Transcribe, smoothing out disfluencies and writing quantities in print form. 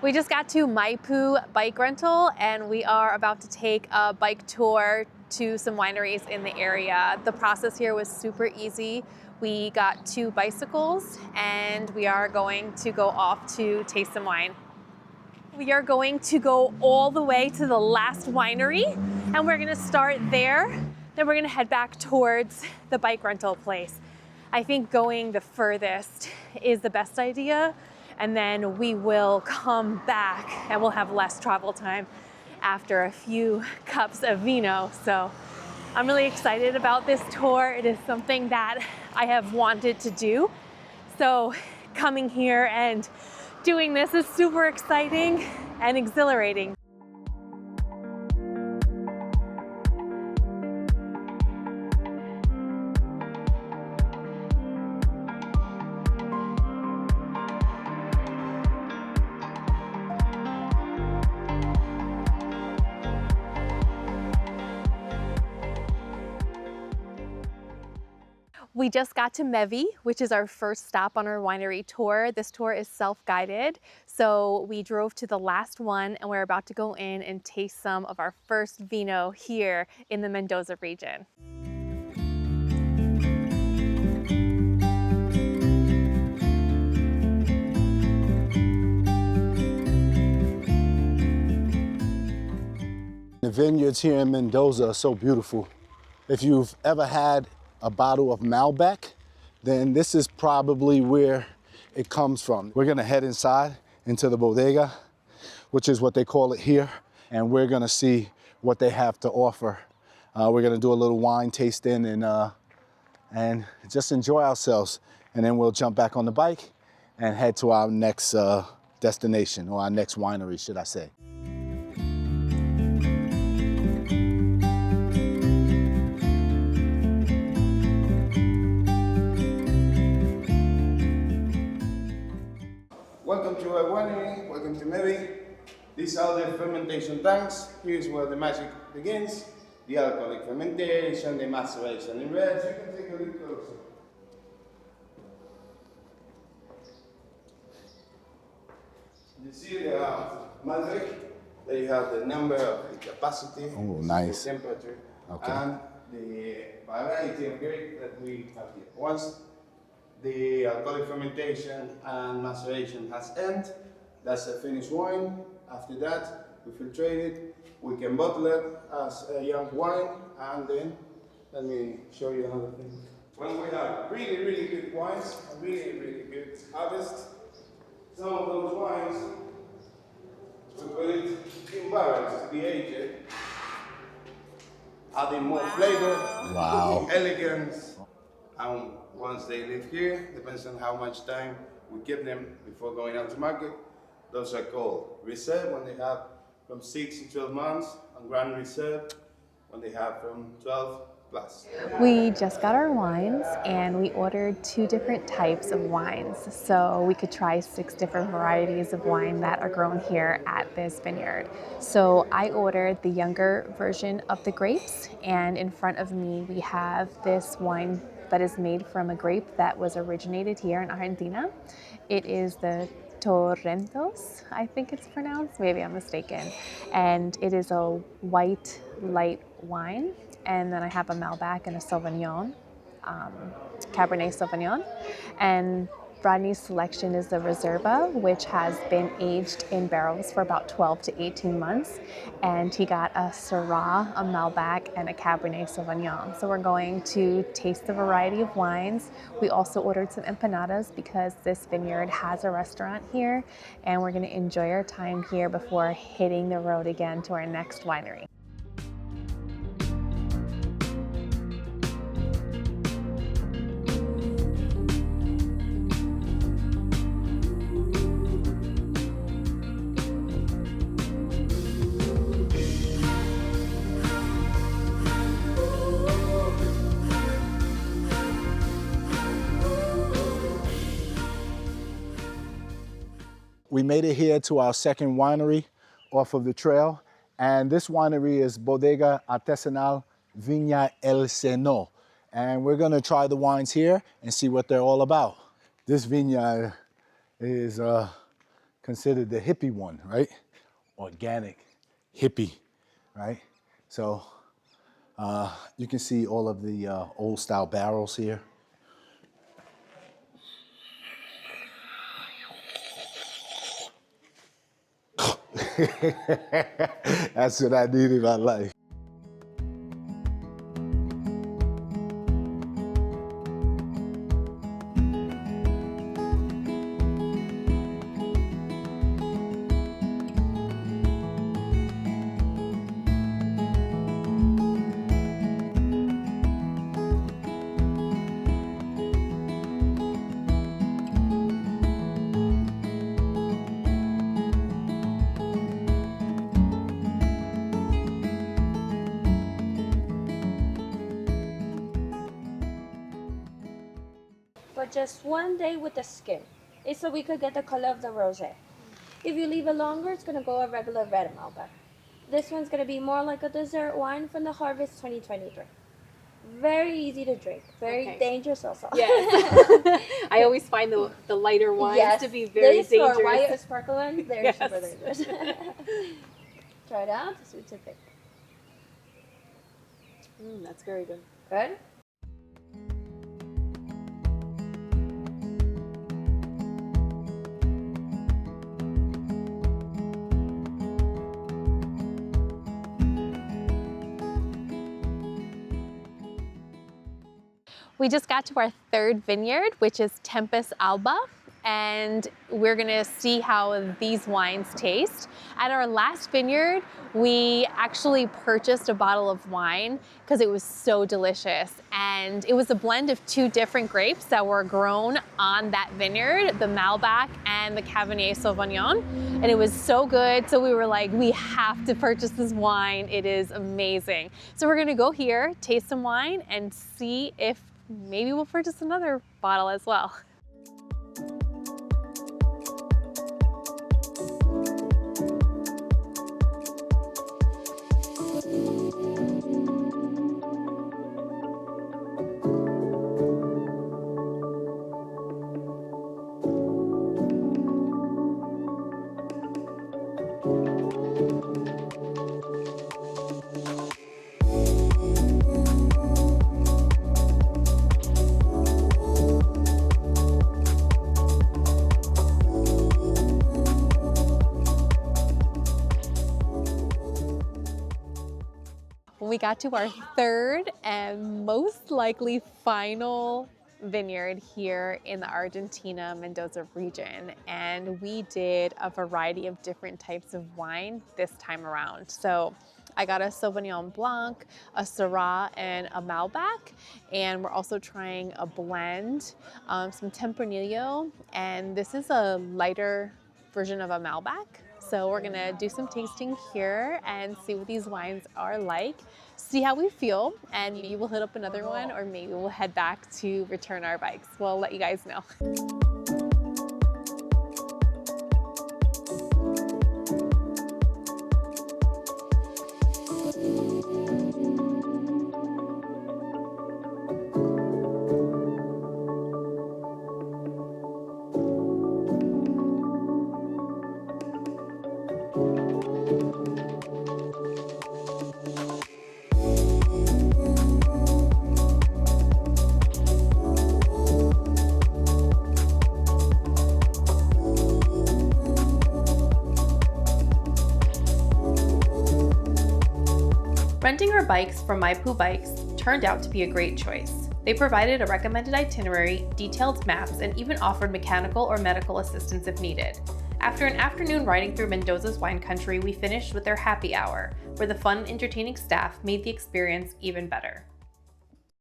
We just got to Maipú bike rental and we are about to take a bike tour to some wineries in the area. The process here was super easy. We got 2 bicycles and we are going to go off to taste some wine. We are going to go all the way to the last winery and we're gonna start there. Then we're gonna head back towards the bike rental place. I think going the furthest is the best idea, and then we will come back and we'll have less travel time after a few cups of vino. So I'm really excited about this tour. It is something that I have wanted to do. So coming here and doing this is super exciting and exhilarating. We just got to Mevi, which is our first stop on our winery tour. This tour is self-guided, so we drove to the last one and we're about to go in and taste some of our first vino here in the Mendoza region. The vineyards here in Mendoza are so beautiful. If you've ever had a bottle of Malbec, then this is probably where it comes from. We're gonna head inside into the bodega, which is what they call it here, and we're gonna see what they have to offer. We're gonna do a little wine tasting and just enjoy ourselves. And then we'll jump back on the bike and head to our next destination, or our next winery, should I say. Welcome to our winery, welcome to Mevi. These are the fermentation tanks. Here's where the magic begins. The alcoholic fermentation, the maceration in reds. You can take a look closer. You see the Malbec, there you have the number of the capacity, nice. the temperature, Okay. and the variety of grape that we have here. Once the alcoholic fermentation and maceration has ended, that's a finished wine. After that, we filtrate it, we can bottle it as a young wine, and then, let me show you another thing. When we have really, really good wines, and really, really good harvest, some of those wines, we put it in barrels to be aged, adding more flavor, elegance, and once they live here, depends on how much time we give them before going out to market. Those are called reserve when they have from 6 to 12 months, and grand reserve when they have from 12 plus. We just got our wines and we ordered 2 different types of wines. So we could try 6 different varieties of wine that are grown here at this vineyard. So I ordered the younger version of the grapes, and in front of me we have this wine that is made from a grape that was originated here in Argentina. It is the Torrentos, I think it's pronounced, maybe I'm mistaken. And it is a white, light wine. And then I have a Malbec and a Sauvignon, Cabernet Sauvignon. And Rodney's selection is the Reserva, which has been aged in barrels for about 12 to 18 months. And he got a Syrah, a Malbec, and a Cabernet Sauvignon. So we're going to taste the variety of wines. We also ordered some empanadas because this vineyard has a restaurant here, and we're gonna enjoy our time here before hitting the road again to our next winery. We made it here to our second winery off of the trail, and this winery is Bodega Artesanal Viña El Seno. And we're gonna try the wines here and see what they're all about. This vineyard is considered the hippie one, right? Organic, hippie, right? So you can see all of the old style barrels here. That's what I need in my life. But just one day with the skin. It's so we could get the color of the rosé. If you leave it longer, it's gonna go a regular red Malbec. This one's gonna be more like a dessert wine from the harvest 2023. Very easy to drink. Very dangerous also. Yes. I always find the lighter wines to be very dangerous. Or white sparkle ones, they're Yes. super dangerous. Try it out. It's sweet to thick. That's very good. Good? We just got to our third vineyard, which is Tempus Alba, and we're gonna see how these wines taste. At our last vineyard, we actually purchased a bottle of wine because it was so delicious. And it was a blend of two different grapes that were grown on that vineyard, the Malbec and the Cabernet Sauvignon. And it was so good. So we were like, we have to purchase this wine. It is amazing. So we're gonna go here, taste some wine, and see if maybe we'll purchase another bottle as well. We got to our third and most likely final vineyard here in the Argentina Mendoza region, and we did a variety of different types of wine this time around. So I got a Sauvignon Blanc, a Syrah, and a Malbec, and we're also trying a blend, some Tempranillo, and this is a lighter version of a Malbec. So we're gonna do some tasting here and see what these wines are like, see how we feel, and maybe we'll hit up another one, or maybe we'll head back to return our bikes. We'll let you guys know. Renting our bikes from My Poo Bikes turned out to be a great choice. They provided a recommended itinerary, detailed maps, and even offered mechanical or medical assistance if needed. After an afternoon riding through Mendoza's wine country, we finished with their happy hour, where the fun and entertaining staff made the experience even better.